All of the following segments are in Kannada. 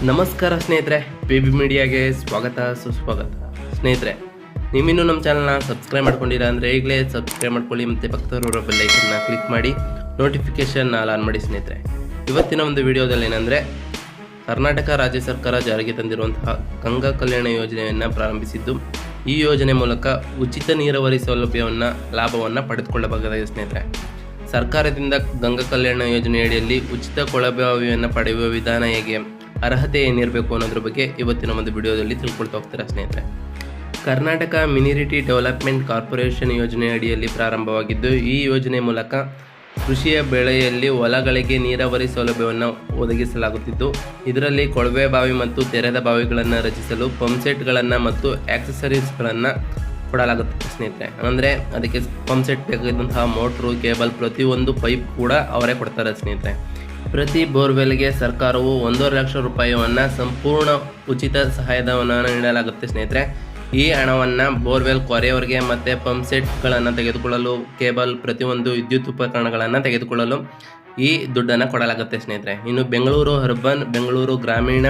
ನಮಸ್ಕಾರ ಸ್ನೇಹಿತರೆ, ಬೇಬಿ ಮೀಡಿಯಾಗೆ ಸ್ವಾಗತ ಸುಸ್ವಾಗತ. ಸ್ನೇಹಿತರೆ, ನೀವಿನ್ನೂ ನಮ್ಮ ಚಾನಲ್ನ ಸಬ್ಸ್ಕ್ರೈಬ್ ಮಾಡ್ಕೊಂಡಿಲ್ಲ ಅಂದರೆ ಈಗಲೇ ಸಬ್ಸ್ಕ್ರೈಬ್ ಮಾಡ್ಕೊಳ್ಳಿ ಮತ್ತು ಪಕ್ಕದಲ್ಲಿರೋ ಬೆಲ್ ಐಕನ್ನ ಕ್ಲಿಕ್ ಮಾಡಿ ನೋಟಿಫಿಕೇಷನ್ ಆನ್ ಮಾಡಿ. ಸ್ನೇಹಿತರೆ, ಇವತ್ತಿನ ಒಂದು ವಿಡಿಯೋದಲ್ಲಿ ಏನಂದರೆ ಕರ್ನಾಟಕ ರಾಜ್ಯ ಸರ್ಕಾರ ಜಾರಿಗೆ ತಂದಿರುವಂತಹ ಗಂಗಾ ಕಲ್ಯಾಣ ಯೋಜನೆಯನ್ನು ಪ್ರಾರಂಭಿಸಿದ್ದು, ಈ ಯೋಜನೆ ಮೂಲಕ ಉಚಿತ ನೀರಾವರಿ ಸೌಲಭ್ಯವನ್ನು ಲಾಭವನ್ನು ಪಡೆದುಕೊಳ್ಳಬೇಕಾಗಿದೆ. ಸ್ನೇಹಿತರೆ, ಸರ್ಕಾರದಿಂದ ಗಂಗಾ ಕಲ್ಯಾಣ ಯೋಜನೆಯಡಿಯಲ್ಲಿ ಉಚಿತ ಕೊಳವೆಬಾವಿಯನ್ನು ಪಡೆಯುವ ವಿಧಾನ ಹೇಗೆ, ಅರ್ಹತೆ ಏನಿರಬೇಕು ಅನ್ನೋದ್ರ ಬಗ್ಗೆ ಇವತ್ತಿನ ಒಂದು ವಿಡಿಯೋದಲ್ಲಿ ತಿಳ್ಕೊಳ್ತಾ ಹೋಗ್ತೀರಾ. ಸ್ನೇಹಿತರೆ, ಕರ್ನಾಟಕ ಮಿನಿರಿಟಿ ಡೆವಲಪ್ಮೆಂಟ್ ಕಾರ್ಪೊರೇಷನ್ ಯೋಜನೆ ಅಡಿಯಲ್ಲಿ ಪ್ರಾರಂಭವಾಗಿದ್ದು, ಈ ಯೋಜನೆ ಮೂಲಕ ಕೃಷಿಯ ಬೆಳೆಯಲ್ಲಿ ಹೊಲಗಳಿಗೆ ನೀರಾವರಿ ಸೌಲಭ್ಯವನ್ನು ಒದಗಿಸಲಾಗುತ್ತಿದ್ದು, ಇದರಲ್ಲಿ ಕೊಳವೆ ಬಾವಿ ಮತ್ತು ತೆರೆದ ಬಾವಿಗಳನ್ನು ರಚಿಸಲು ಪಂಪ್ಸೆಟ್ಗಳನ್ನು ಮತ್ತು ಆಕ್ಸೆಸರೀಸ್ಗಳನ್ನು ಕೊಡಲಾಗುತ್ತದೆ. ಸ್ನೇಹಿತರೆ, ಅಂದರೆ ಅದಕ್ಕೆ ಪಂಪ್ಸೆಟ್ ಬೇಕಾದಂತಹ ಮೋಟ್ರು, ಕೇಬಲ್, ಪ್ರತಿಯೊಂದು ಪೈಪ್ ಕೂಡ ಅವರೇ ಕೊಡ್ತಾರೆ. ಸ್ನೇಹಿತರೆ, ಪ್ರತಿ ಬೋರ್ವೆಲ್ಗೆ ಸರ್ಕಾರವು 1.5 ಲಕ್ಷ ರೂಪಾಯಿಯನ್ನು ಸಂಪೂರ್ಣ ಉಚಿತ ಸಹಾಯಧನವನ್ನು ನೀಡಲಾಗುತ್ತೆ. ಸ್ನೇಹಿತರೆ, ಈ ಹಣವನ್ನು ಬೋರ್ವೆಲ್ ಕೊರೆಯವರಿಗೆ ಮತ್ತು ಪಂಪ್ಸೆಟ್ಗಳನ್ನು ತೆಗೆದುಕೊಳ್ಳಲು, ಕೇಬಲ್, ಪ್ರತಿಯೊಂದು ವಿದ್ಯುತ್ ಉಪಕರಣಗಳನ್ನು ತೆಗೆದುಕೊಳ್ಳಲು ಈ ದುಡ್ಡನ್ನು ಕೊಡಲಾಗುತ್ತೆ. ಸ್ನೇಹಿತರೆ, ಇನ್ನು ಬೆಂಗಳೂರು ಅರ್ಬನ್, ಬೆಂಗಳೂರು ಗ್ರಾಮೀಣ,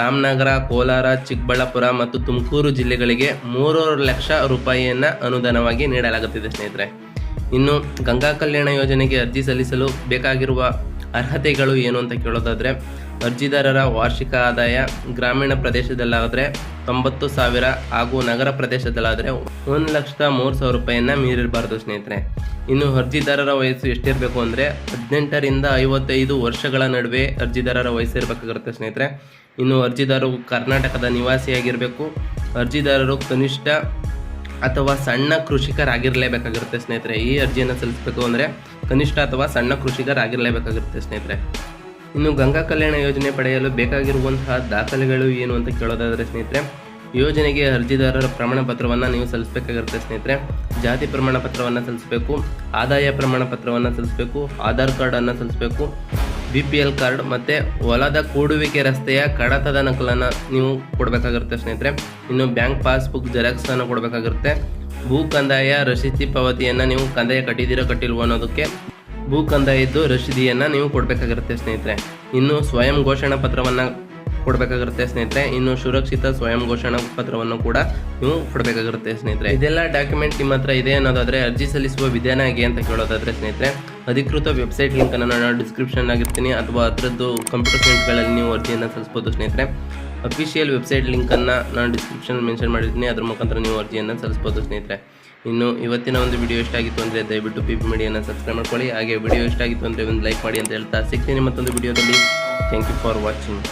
ರಾಮನಗರ, ಕೋಲಾರ, ಚಿಕ್ಕಬಳ್ಳಾಪುರ ಮತ್ತು ತುಮಕೂರು ಜಿಲ್ಲೆಗಳಿಗೆ 3 ಲಕ್ಷ ರೂಪಾಯಿಯನ್ನು ಅನುದಾನವಾಗಿ ನೀಡಲಾಗುತ್ತಿದೆ. ಸ್ನೇಹಿತರೆ, ಇನ್ನು ಗಂಗಾ ಕಲ್ಯಾಣ ಯೋಜನೆಗೆ ಅರ್ಜಿ ಸಲ್ಲಿಸಲು ಬೇಕಾಗಿರುವ ಅರ್ಹತೆಗಳು ಏನು ಅಂತ ಕೇಳೋದಾದರೆ, ಅರ್ಜಿದಾರರ ವಾರ್ಷಿಕ ಆದಾಯ ಗ್ರಾಮೀಣ ಪ್ರದೇಶದಲ್ಲಾದರೆ 90,000 ಹಾಗೂ ನಗರ ಪ್ರದೇಶದಲ್ಲಾದರೆ 1,03,000 ರೂಪಾಯಿಯನ್ನು ಮೀರಿರಬಾರ್ದು. ಸ್ನೇಹಿತರೆ, ಇನ್ನು ಅರ್ಜಿದಾರರ ವಯಸ್ಸು ಎಷ್ಟಿರಬೇಕು ಅಂದರೆ 18ರಿಂದ 55 ವರ್ಷಗಳ ನಡುವೆ ಅರ್ಜಿದಾರರ ವಯಸ್ಸು ಇರಬೇಕಾಗಿರುತ್ತೆ. ಸ್ನೇಹಿತರೆ, ಇನ್ನು ಅರ್ಜಿದಾರರು ಕರ್ನಾಟಕದ ನಿವಾಸಿಯಾಗಿರಬೇಕು. ಅರ್ಜಿದಾರರು ಕನಿಷ್ಠ ಅಥವಾ ಸಣ್ಣ ಕೃಷಿಕರಾಗಿರಲೇಬೇಕಾಗಿರುತ್ತೆ. ಸ್ನೇಹಿತರೆ, ಈ ಅರ್ಜಿಯನ್ನು ಸಲ್ಲಿಸಬೇಕು ಅಂದರೆ ಕನಿಷ್ಠ ಅಥವಾ ಸಣ್ಣ ಕೃಷಿಕರಾಗಿರಲೇಬೇಕಾಗಿರುತ್ತೆ. ಸ್ನೇಹಿತರೆ, ಇನ್ನು ಗಂಗಾ ಕಲ್ಯಾಣ ಯೋಜನೆ ಪಡೆಯಲು ಬೇಕಾಗಿರುವಂತಹ ದಾಖಲೆಗಳು ಏನು ಅಂತ ಕೇಳೋದಾದರೆ, ಸ್ನೇಹಿತರೆ, ಯೋಜನೆಗೆ ಅರ್ಜಿದಾರರ ಪ್ರಮಾಣ ಪತ್ರವನ್ನು ನೀವು ಸಲ್ಲಿಸಬೇಕಾಗಿರುತ್ತೆ. ಸ್ನೇಹಿತರೆ, ಜಾತಿ ಪ್ರಮಾಣ ಪತ್ರವನ್ನು ಸಲ್ಲಿಸಬೇಕು, ಆದಾಯ ಪ್ರಮಾಣ ಪತ್ರವನ್ನು ಸಲ್ಲಿಸಬೇಕು, ಆಧಾರ್ ಕಾರ್ಡನ್ನು ಸಲ್ಲಿಸಬೇಕು, BPL ಕಾರ್ಡ್ ಮತ್ತು ಹೊಲದ ಕೂಡುವಿಕೆ ರಸ್ತೆಯ ಕಡತದ ನಕಲನ್ನು ನೀವು ಕೊಡಬೇಕಾಗಿರುತ್ತೆ. ಸ್ನೇಹಿತರೆ, ಇನ್ನು ಬ್ಯಾಂಕ್ ಪಾಸ್ಬುಕ್ ಜೆರಾಕ್ಸನ್ನು ಕೊಡಬೇಕಾಗಿರುತ್ತೆ. ಭೂ ಕಂದಾಯ ರಸೀದಿ ಪಾವತಿಯನ್ನು ನೀವು ಕಂದಾಯ ಕಟ್ಟಿಲ್ವೋ ಅನ್ನೋದಕ್ಕೆ ಭೂ ಕಂದಾಯದ್ದು ರಸೀದಿಯನ್ನು ನೀವು ಕೊಡಬೇಕಾಗಿರುತ್ತೆ. ಸ್ನೇಹಿತರೆ, ಇನ್ನು ಸ್ವಯಂ ಘೋಷಣಾ ಪತ್ರವನ್ನು ಕೊಡಬೇಕಾಗಿರುತ್ತೆ. ಸ್ನೇಹಿತರೆ, ಇನ್ನು ಸುರಕ್ಷಿತ ಸ್ವಯಂ ಘೋಷಣಾ ಪತ್ರವನ್ನು ಕೂಡ ನೀವು ಕೊಡಬೇಕಾಗಿರುತ್ತೆ. ಸ್ನೇಹಿತರೆ, ಇದೆಲ್ಲ ಡಾಕ್ಯುಮೆಂಟ್ ನಿಮ್ಮ ಹತ್ರ ಇದೆ ಅನ್ನೋದಾದರೆ ಅರ್ಜಿ ಸಲ್ಲಿಸುವ ವಿಧಾನ ಹೇಗೆ ಅಂತ ಕೇಳೋದಾದರೆ, ಸ್ನೇಹಿತರೆ, ಅಧಿಕೃತ ವೆಬ್ಸೈಟ್ ಲಿಂಕನ್ನು ನಾನು ಡಿಸ್ಕ್ರಿಪ್ಷನ್ ಆಗಿರ್ತೀನಿ ಅಥವಾ ಅದರದ್ದು ಕಂಪ್ಯೂಟರ್ ಸೆಂಟರ್ಗಳಲ್ಲಿ ನೀವು ಅರ್ಜಿಯನ್ನು ಸಲ್ಲಿಸ್ಬೋದು. ಸ್ನೇಹಿತರೆ, ಅಫಿಷಿಯಲ್ ವೆಬ್ಸೈಟ್ ಲಿಂಕನ್ನು ನಾನು ಡಿಸ್ಕ್ರಿಪ್ಷನ್ ಮೆನ್ಷನ್ ಮಾಡಿರ್ತೀನಿ, ಅದ್ರ ಮುಖಾಂತರ ನೀವು ಅರ್ಜಿಯನ್ನು ಸಲ್ಲಿಸ್ಬೋದು. ಸ್ನೇಹಿತರೆ, ಇನ್ನು ಇವತ್ತಿನ ಒಂದು ವಿಡಿಯೋ ಇಷ್ಟ ಆಗಿತ್ತು ಅಂದರೆ ದಯವಿಟ್ಟು ಬೇಬಿ ಮೀಡಿಯಾನ ಸಬ್ಸ್ಕ್ರೈಬ್ ಮಾಡ್ಕೊಳ್ಳಿ. ಹಾಗೆ ವಿಡಿಯೋ ಇಷ್ಟ ಆಗಿತ್ತು ಅಂದರೆ ಒಂದು ಲೈಕ್ ಮಾಡಿ ಅಂತ ಹೇಳ್ತಾ ಸಿಗ್ತೀನಿ ಮತ್ತೊಂದು ವಿಡಿಯೋದಲ್ಲಿ. Thank you for watching.